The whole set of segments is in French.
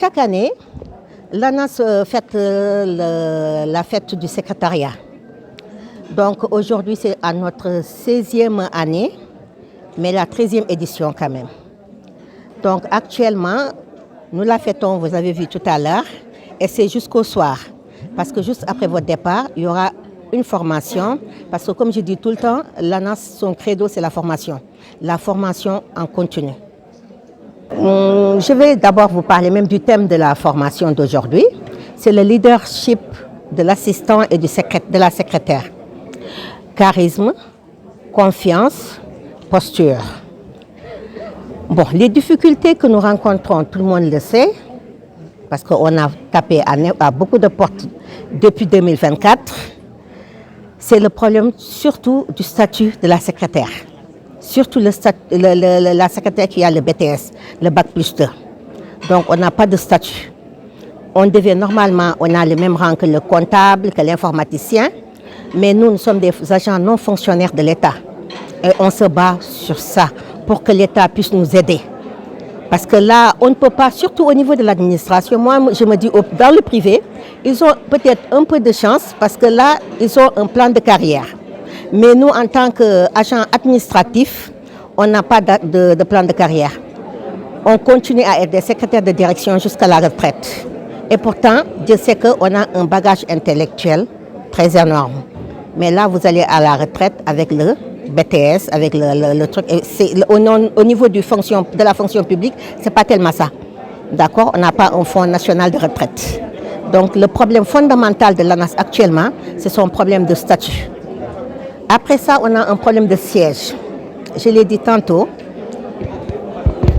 Chaque année, l'ANAS fête la fête du secrétariat. Donc aujourd'hui, c'est à notre 16e année, mais la 13e édition quand même. Donc actuellement, nous la fêtons, vous avez vu tout à l'heure, et c'est jusqu'au soir. Parce que juste après votre départ, il y aura une formation. Parce que comme je dis tout le temps, l'ANAS, son credo, c'est la formation. La formation en continu. Je vais d'abord vous parler même du thème de la formation d'aujourd'hui. C'est le leadership de l'assistant et de la secrétaire. Charisme, confiance, posture. Bon, les difficultés que nous rencontrons, tout le monde le sait, parce qu'on a tapé à beaucoup de portes depuis 2024, c'est le problème surtout du statut de la secrétaire. Surtout la secrétaire qui a le BTS, le Bac plus 2. Donc on n'a pas de statut. On devait normalement, on a le même rang que le comptable, que l'informaticien, mais nous sommes des agents non fonctionnaires de l'État. Et on se bat sur ça pour que l'État puisse nous aider. Parce que là, on ne peut pas, surtout au niveau de l'administration, moi je me dis, dans le privé, ils ont peut-être un peu de chance parce que là, ils ont un plan de carrière. Mais nous, en tant qu'agents administratifs, on n'a pas de plan de carrière. On continue à être des secrétaires de direction jusqu'à la retraite. Et pourtant, Dieu sait qu'on a un bagage intellectuel très énorme. Mais là, vous allez à la retraite avec le BTS, avec le truc. Au niveau de la fonction publique, ce n'est pas tellement ça. D'accord? On n'a pas un fonds national de retraite. Donc, le problème fondamental de l'ANAS actuellement, c'est son problème de statut. Après ça, on a un problème de siège. Je l'ai dit tantôt,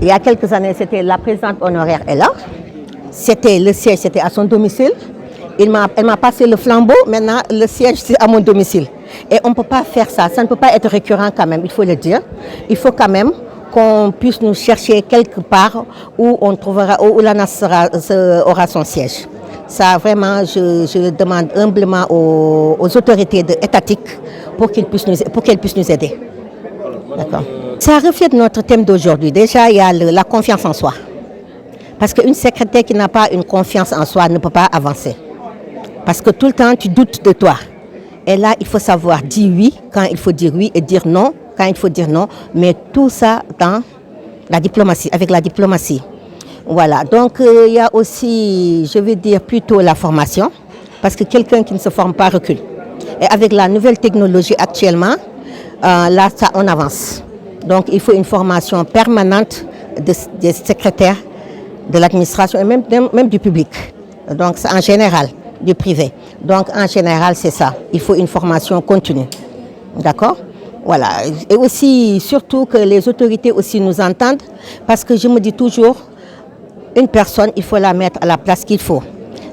il y a quelques années, c'était la présidente honoraire est là. Le siège, c'était à son domicile. Elle m'a passé le flambeau, maintenant le siège, c'est à mon domicile. Et on ne peut pas faire ça, ça ne peut pas être récurrent quand même, il faut le dire. Il faut quand même qu'on puisse nous chercher quelque part où on trouvera, où l'ANAS aura son siège. Ça, vraiment, je demande humblement aux autorités étatiques pour qu'elles puissent nous aider. D'accord. Ça reflète notre thème d'aujourd'hui. Déjà, il y a la confiance en soi. Parce qu'une secrétaire qui n'a pas une confiance en soi ne peut pas avancer. Parce que tout le temps, tu doutes de toi. Et là, il faut savoir dire oui quand il faut dire oui et dire non quand il faut dire non. Mais tout ça dans la diplomatie, avec la diplomatie. Voilà, donc il y a aussi, je vais dire plutôt la formation, parce que quelqu'un qui ne se forme pas recule. Et avec la nouvelle technologie actuellement, là, on avance. Donc il faut une formation permanente des secrétaires, de l'administration et même du public. Donc en général, du privé. Donc en général, c'est ça. Il faut une formation continue. D'accord ? Voilà. Et aussi, surtout que les autorités aussi nous entendent, parce que je me dis toujours, une personne, il faut la mettre à la place qu'il faut.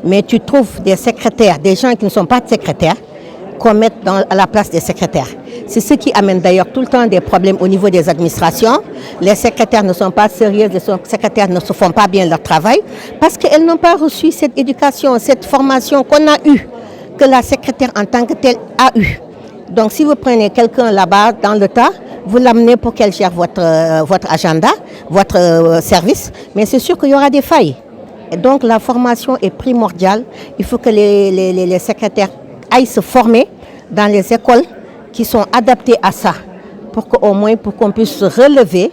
Mais tu trouves des secrétaires, des gens qui ne sont pas secrétaires, qu'on mette à la place des secrétaires. C'est ce qui amène d'ailleurs tout le temps des problèmes au niveau des administrations. Les secrétaires ne sont pas sérieuses, les secrétaires ne se font pas bien leur travail parce qu'elles n'ont pas reçu cette éducation, cette formation qu'on a eue, que la secrétaire en tant que telle a eue. Donc si vous prenez quelqu'un là-bas dans le tas, vous l'amenez pour qu'elle gère votre agenda, votre service, mais c'est sûr qu'il y aura des failles. Et donc la formation est primordiale. Il faut que les secrétaires aillent se former dans les écoles qui sont adaptées à ça, pour qu'on puisse relever,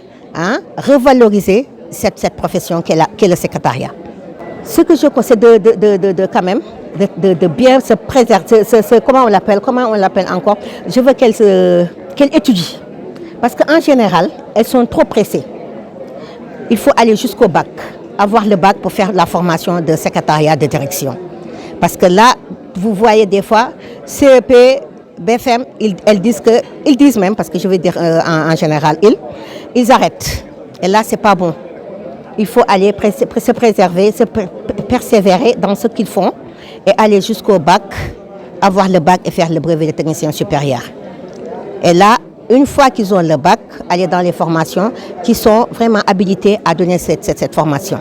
revaloriser cette profession qu'est le secrétariat. Ce que je conseille quand même, de bien se préserver, comment on l'appelle encore, je veux qu'elle étudie. Parce qu'en général, elles sont trop pressées. Il faut aller jusqu'au bac, avoir le bac pour faire la formation de secrétariat de direction. Parce que là, vous voyez des fois, CEP, BFM, ils disent même, parce que je veux dire en général, ils arrêtent. Et là, c'est pas bon. Il faut aller se préserver, persévérer dans ce qu'ils font et aller jusqu'au bac, avoir le bac et faire le brevet de technicien supérieur. Et là, une fois qu'ils ont le bac, aller dans les formations qui sont vraiment habilitées à donner cette formation.